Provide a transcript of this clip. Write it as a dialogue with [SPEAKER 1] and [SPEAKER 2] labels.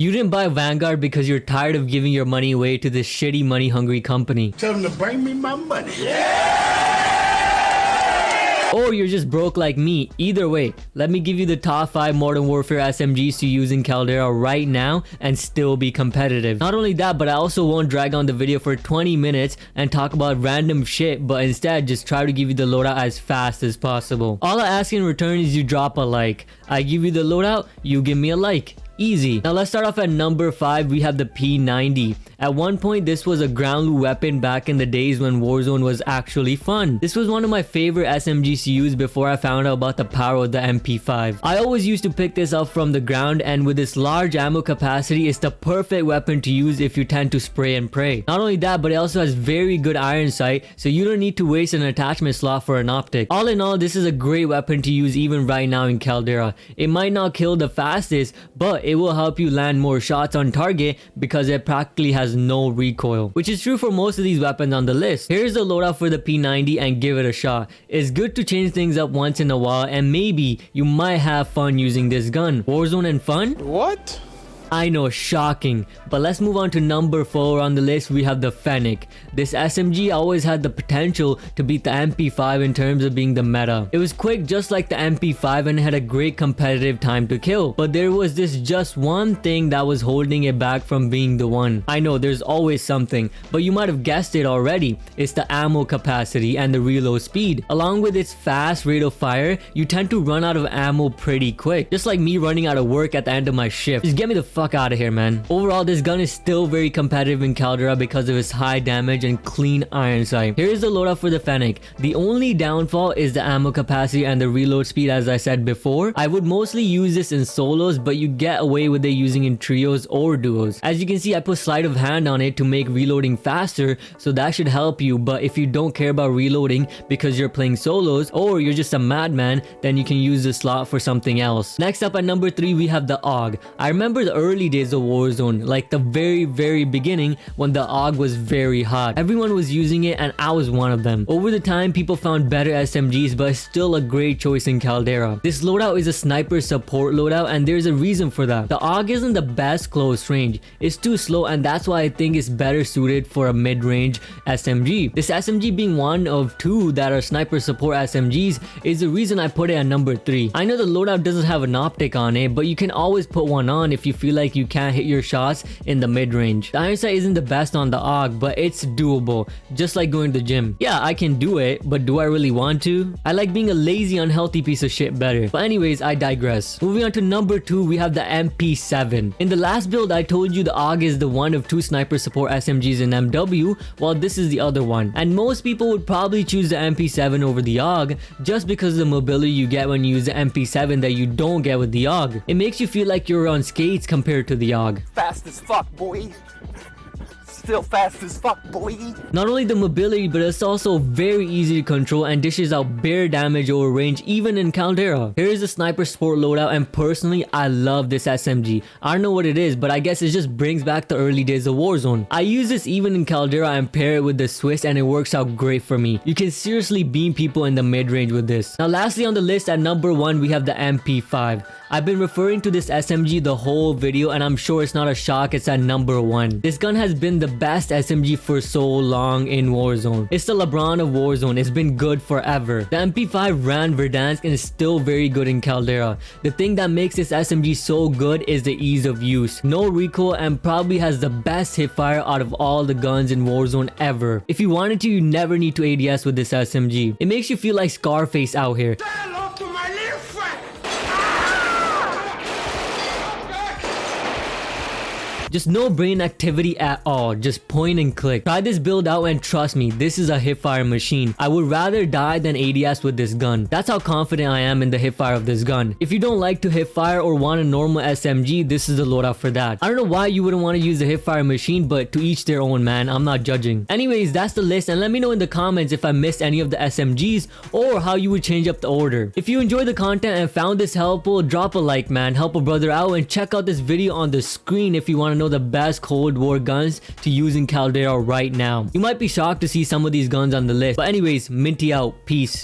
[SPEAKER 1] You didn't buy Vanguard because you're tired of giving your money away to this shitty money-hungry company.
[SPEAKER 2] Tell them to bring me my money.
[SPEAKER 1] Or you're just broke like me. Either way, let me give you the top 5 Modern Warfare SMGs to use in Caldera right now and still be competitive. Not only that, but I also won't drag on the video for 20 minutes and talk about random shit, but instead just try to give you the loadout as fast as possible. All I ask in return is you drop a like. I give you the loadout, you give me a like. Easy. Now let's start off at number 5. We have the P90. At one point, this was a ground loot weapon back in the days when Warzone was actually fun. This was one of my favorite SMGs to use before I found out about the power of the MP5. I always used to pick this up from the ground, and with its large ammo capacity, it's the perfect weapon to use if you tend to spray and pray. Not only that, but it also has very good iron sight, so you don't need to waste an attachment slot for an optic. All in all, this is a great weapon to use even right now in Caldera. It might not kill the fastest, but it will help you land more shots on target because it practically has no recoil, which is true for most of these weapons on the list. Here's the loadout for the P90 and give it a shot. It's good to change things up once in a while, and maybe you might have fun using this gun. Warzone and fun?
[SPEAKER 3] What?
[SPEAKER 1] I know, shocking. But let's move on to number 4 on the list. We have the Fennec. This SMG always had the potential to beat the MP5 in terms of being the meta. It was quick just like the MP5 and had a great competitive time to kill. But there was this just one thing that was holding it back from being the one. I know there's always something, but you might have guessed it already. It's the ammo capacity and the reload speed. Along with its fast rate of fire, you tend to run out of ammo pretty quick. Just like me running out of work at the end of my shift. Just get me the fuck out of here, man. Overall, this gun is still very competitive in Caldera because of its high damage and clean iron sight. Here's the loadout for the Fennec. The only downfall is the ammo capacity and the reload speed, as I said before. I would mostly use this in solos, but you get away with it using in trios or duos. As you can see, I put sleight of hand on it to make reloading faster, so that should help you. But if you don't care about reloading because you're playing solos or you're just a madman, then you can use the slot for something else. Next up at number 3, we have the AUG. I remember the early days of Warzone, like the very beginning when the AUG was very hot. Everyone was using it and I was one of them. Over the time, people found better SMGs, but it's still a great choice in Caldera. This loadout is a sniper support loadout, and there's a reason for that. The AUG isn't the best close range. It's too slow, and that's why I think it's better suited for a mid-range SMG. This SMG being one of 2 that are sniper support SMGs is the reason I put it at number 3. I know the loadout doesn't have an optic on it, but you can always put one on if you feel like you can't hit your shots in the mid-range. The iron sight isn't the best on the AUG, but it's doable, just like going to the gym. Yeah, I can do it, but do I really want to? I like being a lazy, unhealthy piece of shit better. But anyways, I digress. Moving on to number 2, we have the MP7. In the last build, I told you the AUG is the one of 2 sniper support SMGs in MW, while this is the other one. And most people would probably choose the MP7 over the AUG, just because of the mobility you get when you use the MP7 that you don't get with the AUG. It makes you feel like you're on skates compared to the AUG.
[SPEAKER 4] Fast as fuck, boy. Still fast as fuck, boy.
[SPEAKER 1] Not only the mobility, but it's also very easy to control and dishes out bare damage over range even in Caldera. Here is the sniper sport loadout, and personally I love this SMG. I don't know what it is, but I guess it just brings back the early days of Warzone. I use this even in Caldera and pair it with the Swiss, and it works out great for me. You can seriously beam people in the mid-range with this. Now lastly on the list at number 1, we have the MP5. I've been referring to this SMG the whole video, and I'm sure it's not a shock it's at number 1. This gun has been the best SMG for so long in Warzone. It's the LeBron of Warzone. It's been good forever. The MP5 ran Verdansk and is still very good in Caldera. The thing that makes this SMG so good is the ease of use. No recoil, and probably has the best hipfire out of all the guns in Warzone ever. If you wanted to, you never need to ADS with this SMG. It makes you feel like Scarface out here. Just no brain activity at all, just point and click. Try this build out and trust me, this is a hipfire machine. I would rather die than ADS with this gun. That's how confident I am in the hipfire of this gun. If you don't like to hipfire or want a normal SMG, this is the loadout for that. I don't know why you wouldn't want to use the hipfire machine, but to each their own, man. I'm not judging. Anyways, that's the list, and let me know in the comments if I missed any of the SMGs or how you would change up the order. If you enjoyed the content and found this helpful, drop a like, man. Help a brother out, and check out this video on the screen if you want to know the best Cold War guns to use in Caldera right now. You might be shocked to see some of these guns on the list, but anyways, Minty out. Peace.